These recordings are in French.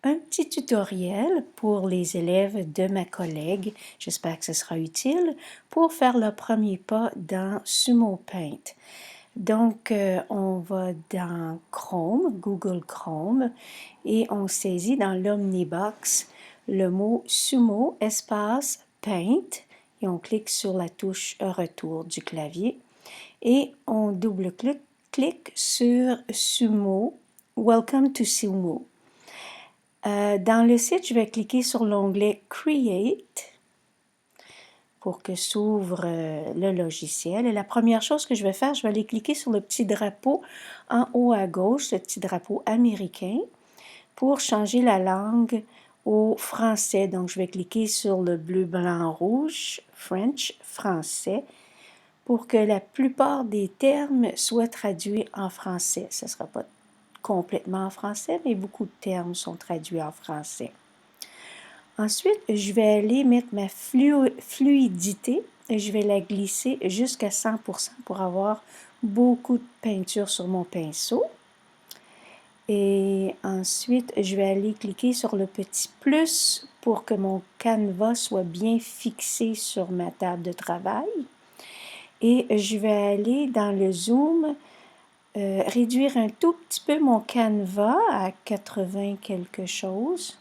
un petit tutoriel pour les élèves de ma collègue, j'espère que ce sera utile, pour faire le premier pas dans Sumo Paint. Donc, on va dans Chrome, Google Chrome, et on saisit dans l'Omnibox le mot Sumo espace Paint, et on clique sur la touche Retour du clavier, et on double-clique sur Sumo, Welcome to Sumo. Dans le site, je vais cliquer sur l'onglet Create pour que s'ouvre le logiciel. Et la première chose que je vais faire, je vais aller cliquer sur le petit drapeau en haut à gauche, le petit drapeau américain, pour changer la langue au français. Donc, je vais cliquer sur le bleu, blanc, rouge, French, français, pour que la plupart des termes soient traduits en français. Ce ne sera pas complètement en français, mais beaucoup de termes sont traduits en français. Ensuite, je vais aller mettre ma fluidité et je vais la glisser jusqu'à 100% pour avoir beaucoup de peinture sur mon pinceau. Et ensuite, je vais aller cliquer sur le petit plus pour que mon canevas soit bien fixé sur ma table de travail. Et je vais aller dans le zoom, réduire un tout petit peu mon canevas à 80 quelque chose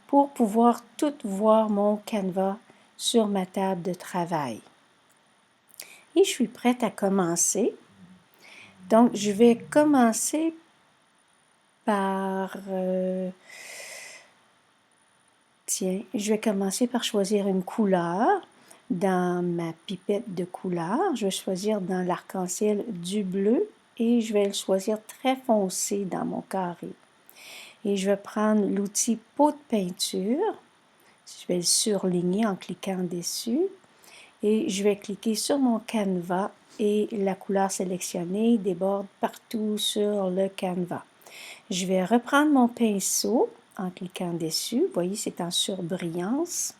pour pouvoir tout voir mon canevas sur ma table de travail. Et je suis prête à commencer. Donc, je vais commencer par... je vais commencer par choisir une couleur dans ma pipette de couleur. Je vais choisir dans l'arc-en-ciel du bleu et je vais le choisir très foncé dans mon carré. Et je vais prendre l'outil pot de peinture. Je vais le surligner en cliquant dessus. Et je vais cliquer sur mon canevas et la couleur sélectionnée déborde partout sur le canevas. Je vais reprendre mon pinceau en cliquant dessus. Vous voyez, c'est en surbrillance.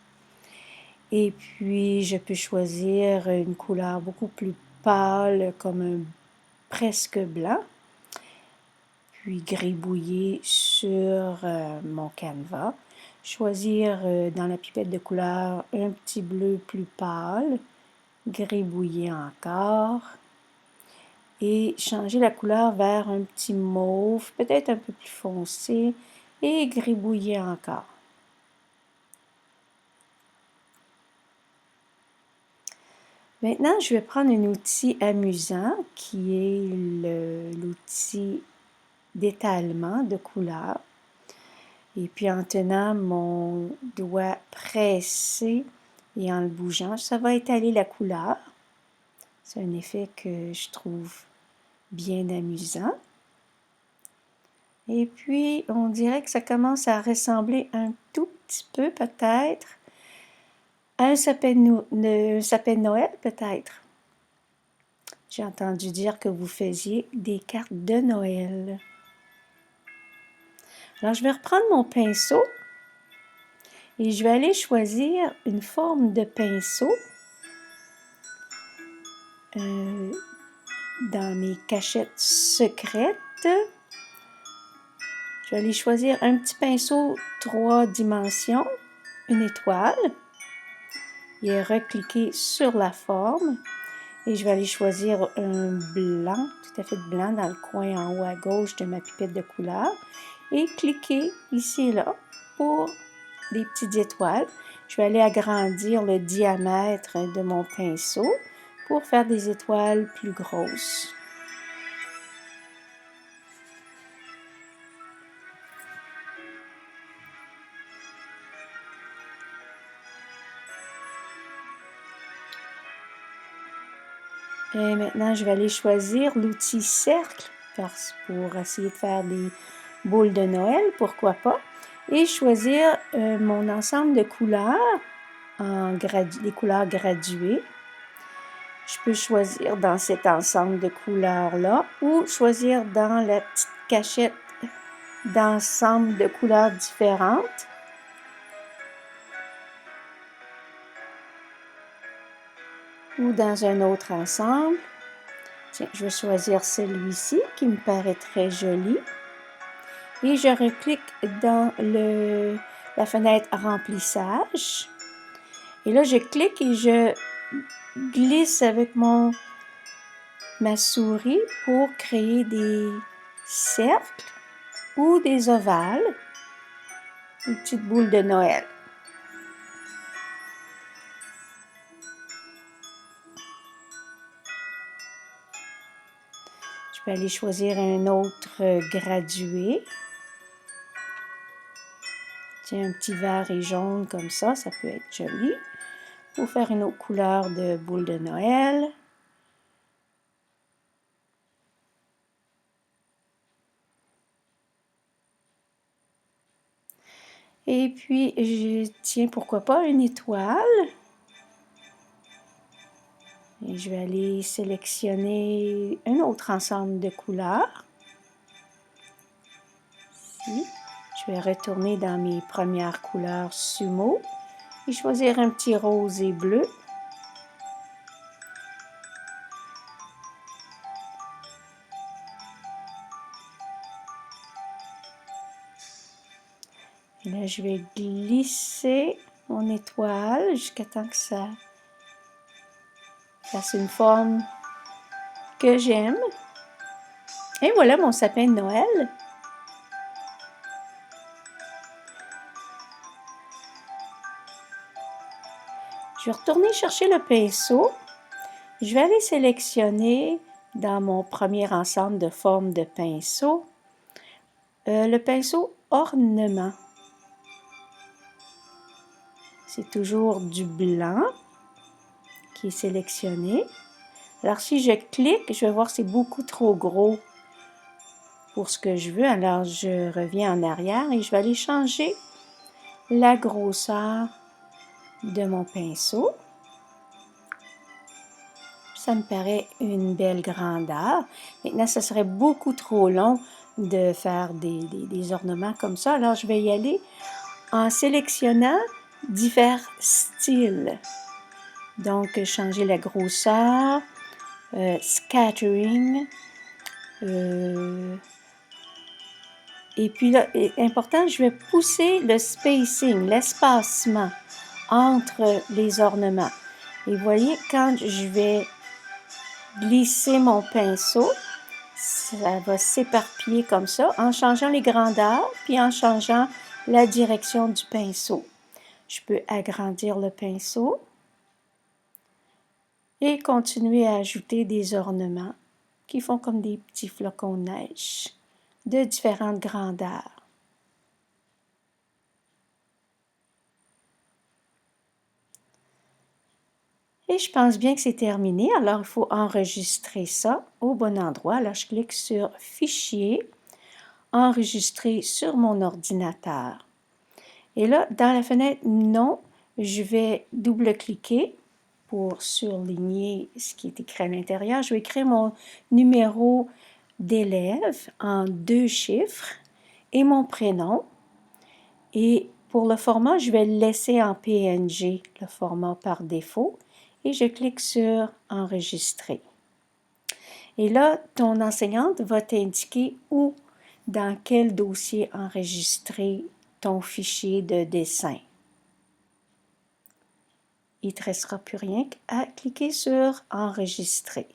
Et puis, je peux choisir une couleur beaucoup plus pâle, comme un presque blanc. Puis, gribouiller sur mon canevas. Choisir dans la pipette de couleur un petit bleu plus pâle. Gribouiller encore. Et changer la couleur vers un petit mauve, peut-être un peu plus foncé. Et gribouiller encore. Maintenant, je vais prendre un outil amusant qui est l'outil d'étalement de couleur. Et puis en tenant mon doigt pressé et en le bougeant, ça va étaler la couleur. C'est un effet que je trouve bien amusant. Et puis, on dirait que ça commence à ressembler un tout petit peu peut-être à un sapin de Noël peut-être. J'ai entendu dire que vous faisiez des cartes de Noël. Alors, je vais reprendre mon pinceau et je vais aller choisir une forme de pinceau dans mes cachettes secrètes. Je vais aller choisir un petit pinceau 3 dimensions, une étoile, et recliquer sur la forme. Et je vais aller choisir un blanc, tout à fait blanc, dans le coin en haut à gauche de ma pipette de couleur. Et cliquer ici et là pour des petites étoiles. Je vais aller agrandir le diamètre de mon pinceau pour faire des étoiles plus grosses. Et maintenant, je vais aller choisir l'outil cercle pour essayer de faire des boules de Noël, pourquoi pas. Et choisir mon ensemble de couleurs, des couleurs graduées. Je peux choisir dans cet ensemble de couleurs-là ou choisir dans la petite cachette d'ensemble de couleurs différentes. Ou dans un autre ensemble. Tiens, je vais choisir celui-ci qui me paraît très joli. et je reclique dans la fenêtre remplissage. Et là, je clique et je glisse avec ma souris pour créer des cercles ou des ovales, une petite boule de Noël. Je peux aller choisir un autre gradué. Tiens, un petit vert et jaune comme ça peut être joli. Ou faire une autre couleur de boule de Noël. Et puis, tiens, pourquoi pas une étoile. Et je vais aller sélectionner un autre ensemble de couleurs. Ici. Je vais retourner dans mes premières couleurs Sumo et choisir un petit rose et bleu. Et là, je vais glisser mon étoile jusqu'à temps que ça fasse une forme que j'aime. Et voilà mon sapin de Noël. Je vais retourner chercher le pinceau. Je vais aller sélectionner dans mon premier ensemble de formes de pinceau le pinceau ornement. C'est toujours du blanc qui est sélectionné. Alors si je clique, je vais voir que c'est beaucoup trop gros pour ce que je veux. Alors je reviens en arrière et je vais aller changer la grosseur de mon pinceau. Ça me paraît une belle grandeur. Maintenant, ce serait beaucoup trop long de faire des ornements comme ça. Alors, je vais y aller en sélectionnant divers styles. Donc, changer la grosseur, scattering. Et puis là, important, je vais pousser le spacing, l'espacement entre les ornements. Et vous voyez, quand je vais glisser mon pinceau, ça va s'éparpiller comme ça en changeant les grandeurs puis en changeant la direction du pinceau. Je peux agrandir le pinceau et continuer à ajouter des ornements qui font comme des petits flocons de neige de différentes grandeurs. Et je pense bien que c'est terminé, alors il faut enregistrer ça au bon endroit. Alors je clique sur Fichier, Enregistrer sur mon ordinateur. Et là, dans la fenêtre Non, je vais double-cliquer pour surligner ce qui est écrit à l'intérieur. Je vais écrire mon numéro d'élève en 2 chiffres et mon prénom. Et pour le format, je vais le laisser en PNG, le format par défaut. Et je clique sur Enregistrer. Et là, ton enseignante va t'indiquer où, dans quel dossier enregistrer ton fichier de dessin. Il ne te restera plus rien qu'à cliquer sur Enregistrer.